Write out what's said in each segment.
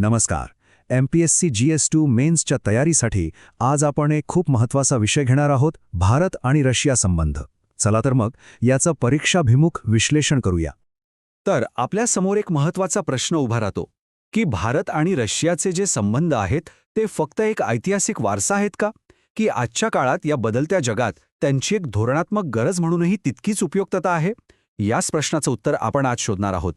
नमस्कार. MPSC GS2 मेन्सच्या तयारीसाठी आज आपण एक खूप महत्त्वाचा विषय घेणार आहोत, भारत आणि रशिया संबंध. चला तर मग याचं परीक्षाभिमुख विश्लेषण करूया. तर आपल्यासमोर एक महत्त्वाचा प्रश्न उभा राहतो की भारत आणि रशियाचे जे संबंध आहेत ते फक्त एक ऐतिहासिक वारसा आहेत का, की आजच्या काळात या बदलत्या जगात त्यांची एक धोरणात्मक गरज म्हणूनही तितकीच उपयुक्तता आहे? याच प्रश्नाचं उत्तर आपण आज शोधणार आहोत.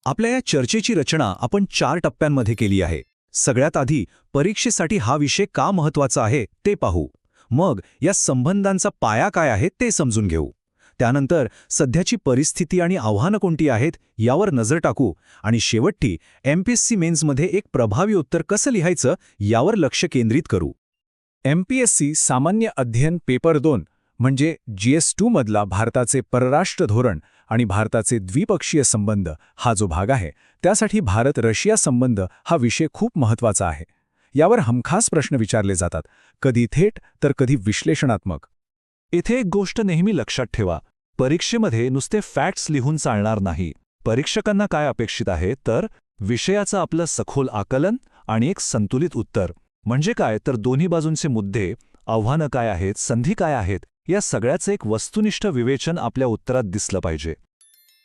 आपल्या या चर्चेची रचना आपण 4 टप्प्यांमध्ये केली आहे. सगळ्यात आधी परीक्षेसाठी हा विषय का महत्त्वाचा आहे ते पाहू. मग या संबंधांचा पाया काय आहे ते समजून घेऊ. त्यानंतर सध्याची परिस्थिती आणि आव्हानं कोणती आहेत यावर नजर टाकू आणि शेवटी MPSC मेन्समध्ये एक प्रभावी उत्तर कसं लिहायचं यावर लक्ष केंद्रित करू. MPSC सामान्य अध्ययन पेपर 2 म्हणजे GS2 मधला भारताचे परराष्ट्र धोरण आणि भारताचे द्विपक्षीय संबंध हा जो भाग आहे, त्यासाठी भारत-रशिया संबंध हा विषय खूप महत्त्वाचा आहे. यावर हमखास प्रश्न विचारले जातात, कधी थेट तर कधी विश्लेषणात्मक. इथे एक गोष्ट नेहमी लक्षात ठेवा, परीक्षेमध्ये नुसते फॅक्ट्स लिहून चालणार नाही. परीक्षकांना काय अपेक्षित आहे तर विषयाचं आपलं सखोल आकलन आणि एक संतुलित उत्तर. म्हणजे काय तर दोन्ही बाजूंचे मुद्दे, आव्हानं काय आहेत, संधी काय आहेत, या सगळ्याचं एक वस्तुनिष्ठ विवेचन आपल्या उत्तरात दिसलं पाहिजे.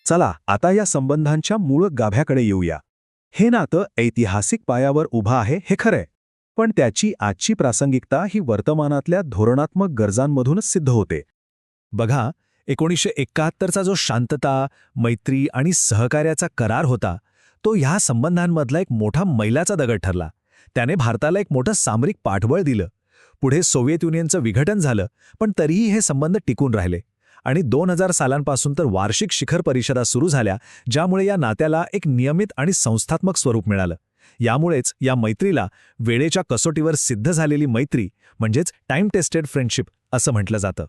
चला आता या संबंधांच्या मूळ गाभ्याकडे येऊया. हे नातं ऐतिहासिक पायावर उभं आहे हे खरंय, पण त्याची आजची प्रासंगिकता ही वर्तमानातल्या धोरणात्मक गरजांमधूनच सिद्ध होते. बघा, 1971चा जो शांतता, मैत्री आणि सहकार्याचा करार होता, तो ह्या संबंधांमधला एक मोठा मैलाचा दगड ठरला. त्याने भारताला एक मोठं सामरिक पाठबळ दिलं. पुढे सोव्हिएत युनियनचं विघटन झालं, पण तरीही हे संबंध टिकून राहिले. आणि 2000 सालांपासून तर वार्षिक शिखर परिषदा सुरू झाल्या, ज्यामुळे या नात्याला एक नियमित आणि संस्थात्मक स्वरूप मिळालं. यामुळेच या मैत्रीला वेळेच्या कसोटीवर सिद्ध झालेली मैत्री म्हणजेच टाइम टेस्टेड फ्रेंडशिप असं म्हटलं जातं.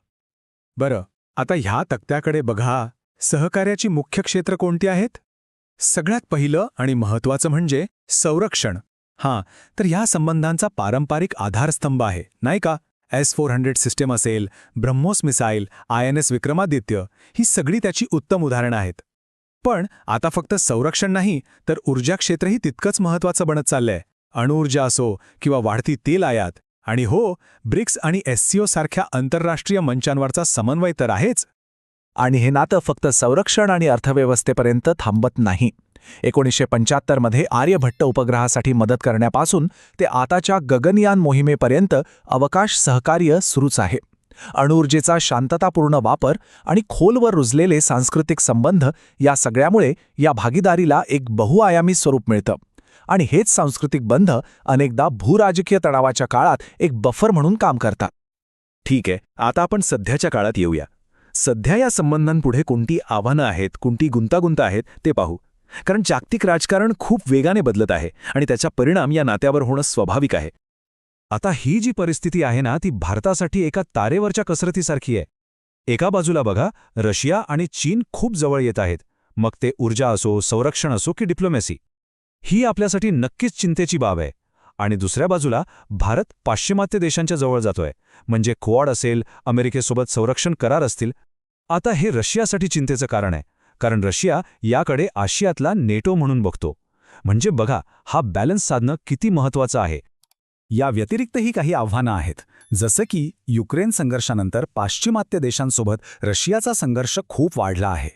बरं, आता ह्या तक्त्याकडे बघा. सहकार्याची मुख्य क्षेत्र कोणती आहेत? सगळ्यात पहिलं आणि महत्त्वाचं म्हणजे संरक्षण. तर ह्या संबंधांचा पारंपरिक आधारस्तंभ आहे, नाही का? S-400 सिस्टम असेल, ब्रह्मोस मिसाईल, INS विक्रमादित्य, ही सगळी त्याची उत्तम उदाहरणं आहेत. पण आता फक्त संरक्षण नाही तर ऊर्जा क्षेत्रही तितकंच महत्त्वाचं बनत चाललंय. अणुऊर्जा असो किंवा वाढती तेल आयात, आणि हो, ब्रिक्स आणि SCO सारख्या आंतरराष्ट्रीय मंचांवरचा समन्वय तर आहेच. आणि हे नातं फक्त संरक्षण आणि अर्थव्यवस्थेपर्यंत थांबत नाही. 1975 मध्ये आर्यभट्ट उपग्रहासाठी मदत करण्यापासून ते आताच्या गगनयान मोहिमेपर्यंत अवकाश सहकार्य सुरूच आहे. अणुऊर्जेचा शांततापूर्ण वापर आणि खोलवर रुजलेले सांस्कृतिक संबंध या सगळ्यामुळे या भागीदारीला एक बहुआयामी स्वरूप मिळतं. आणि हेच सांस्कृतिक बंध अनेकदा भूराजकीय तणावाच्या काळात एक बफर म्हणून काम करतात. ठीक आहे, आता आपण सध्याच्या काळात येऊया. सध्या या संबंधांपुढे कोणती आव्हानं आहेत, कोणती गुंतागुंत आहेत ते पाहू. कारण जागतिक राजकारण खूप वेगाने बदलत आहे आणि त्याचा परिणाम या नात्यावर होणं स्वाभाविक आहे. आता ही जी परिस्थिती आहे ना, ती भारतासाठी एका तारेवरच्या कसरतीसारखी आहे. एका बाजूला बघा, रशिया आणि चीन खूप जवळ येत आहेत, मग ते ऊर्जा असो, संरक्षण असो की डिप्लोमॅसी. ही आपल्यासाठी नक्कीच चिंतेची बाब आहे. आणि दुसऱ्या बाजूला भारत पाश्चिमात्य देशांच्या जवळ जातोय, म्हणजे क्वाड असेल, अमेरिकेसोबत संरक्षण करार असतील. आता हे रशियासाठी चिंतेचं कारण आहे, कारण रशिया याकडे आशियातला नेटो म्हणून बघतो. म्हणजे बघा, हा बॅलन्स साधणं किती महत्त्वाचं आहे. या व्यतिरिक्तही काही आव्हानं आहेत, जसं की युक्रेन संघर्षानंतर पाश्चिमात्य देशांसोबत रशियाचा संघर्ष खूप वाढला आहे.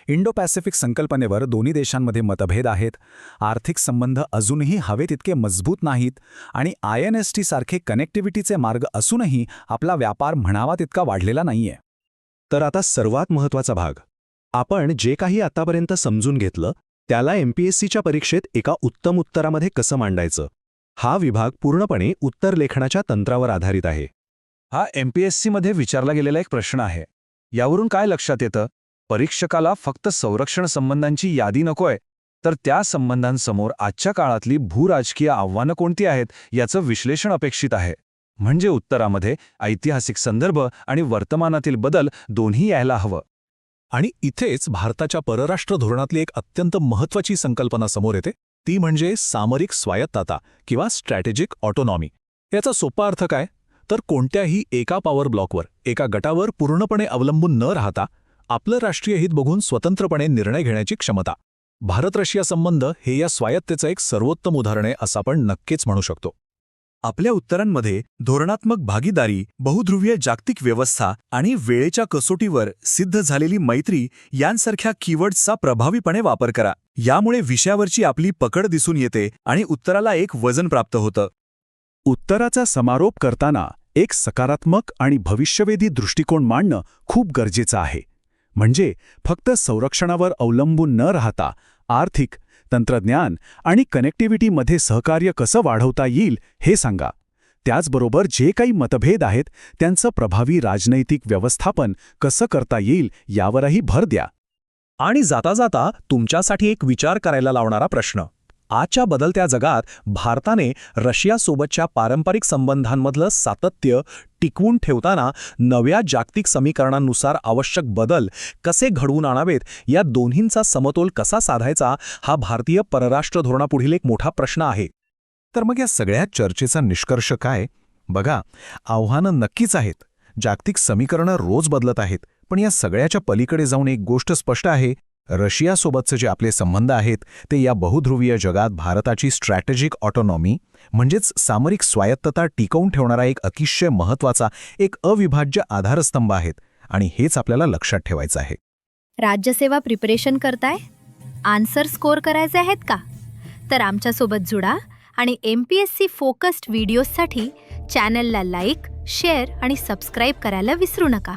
इंडो पॅसिफिक संकल्पनेवर दोन्ही देशांमध्ये मतभेद आहेत. आर्थिक संबंध अजूनही हवे तितके मजबूत नाहीत आणि INST सारखे कनेक्टिव्हिटीचे मार्ग असूनही आपला व्यापार म्हणावा तितका वाढलेला नाहीये. तर आता सर्वात महत्त्वाचा भाग. आपण जे काही आतापर्यंत समजून घेतलं त्याला MPSCच्या परीक्षेत एका उत्तम उत्तरामध्ये कसं मांडायचं. हा विभाग पूर्णपणे उत्तर लेखनाच्या तंत्रावर आधारित आहे. हा MPSCमध्ये विचारला गेलेला एक प्रश्न आहे. यावरून काय लक्षात येतं? परीक्षकाला फक्त संरक्षण संबंधांची यादी नकोय, तर त्या संबंधांसमोर आजच्या काळातली भूराजकीय आव्हानं कोणती आहेत याचं विश्लेषण अपेक्षित आहे. म्हणजे उत्तरामध्ये ऐतिहासिक संदर्भ आणि वर्तमानातील बदल दोन्ही यायला हवं. आणि इथेच भारताच्या परराष्ट्र धोरणातली एक अत्यंत महत्त्वाची संकल्पना समोर येते, ती म्हणजे सामरिक स्वायत्तता किंवा स्ट्रॅटेजिक ऑटोनॉमी. याचा सोपा अर्थ काय तर कोणत्याही एका पॉवर ब्लॉकवर, एका गटावर पूर्णपणे अवलंबून न राहता आपलं राष्ट्रीय हित बघून स्वतंत्रपणे निर्णय घेण्याची क्षमता. भारत रशिया संबंध हे या स्वायत्तेचं एक सर्वोत्तम उदाहरण आहे असं आपण नक्कीच म्हणू शकतो. आपल्या उत्तरांमध्ये धोरणात्मक भागीदारी, बहुध्रुवीय जागतिक व्यवस्था आणि वेळेच्या कसोटीवर सिद्ध झालेली मैत्री यांसारख्या कीवर्ड्सचा प्रभावीपणे वापर करा. यामुळे विषयावरची आपली पकड दिसून येते आणि उत्तराला एक वजन प्राप्त होतं. उत्तराचा समारोप करताना एक सकारात्मक आणि भविष्यवेधी दृष्टिकोन मांडणं खूप गरजेचं आहे. म्हणजे फक्त संरक्षणावर अवलंबून न राहता आर्थिक, तंत्रज्ञान आणि कनेक्टिव्हिटीमध्ये सहकार्य कसं वाढवता येईल हे सांगा. त्याचबरोबर जे काही मतभेद आहेत त्यांचं प्रभावी राजनैतिक व्यवस्थापन कसं करता येईल यावरही भर द्या. आणि जाता जाता तुमच्यासाठी एक विचार करायला लावणारा प्रश्न. आजच्या बदलत्या जगात भारताने रशियासोबतच्या पारंपरिक संबंधांमधलं सातत्य टिकवून ठेवताना नव्या जागतिक समीकरणांनुसार आवश्यक बदल कसे घडवून आणावेत, या दोन्हींचा समतोल कसा साधायचा, हा भारतीय परराष्ट्र धोरणापुढील एक मोठा प्रश्न आहे. तर मग या सगळ्या चर्चेचा निष्कर्ष काय? बघा, आव्हानं नक्कीच आहेत. जागतिक समीकरणं रोज बदलत आहेत. पण या सगळ्याच्या पलीकडे जाऊन एक गोष्ट स्पष्ट आहे. रशियासोबतचे जे आपले संबंध आहेत ते या बहुध्रुवीय जगात भारताची स्ट्रॅटेजिक ऑटोनॉमी म्हणजेच सामरिक स्वायत्तता टिकवून ठेवणारा एक अतिशय महत्त्वाचा, एक अविभाज्य आधारस्तंभ आहेत. आणि हेच आपल्याला लक्षात ठेवायचं आहे. राज्यसेवा प्रिपरेशन करताय? आन्सर स्कोअर करायचे आहेत का? तर आमच्यासोबत जुडा आणि MPSC फोकस्ड व्हिडिओजसाठी चॅनलला लाईक, शेअर आणि सबस्क्राईब करायला विसरू नका.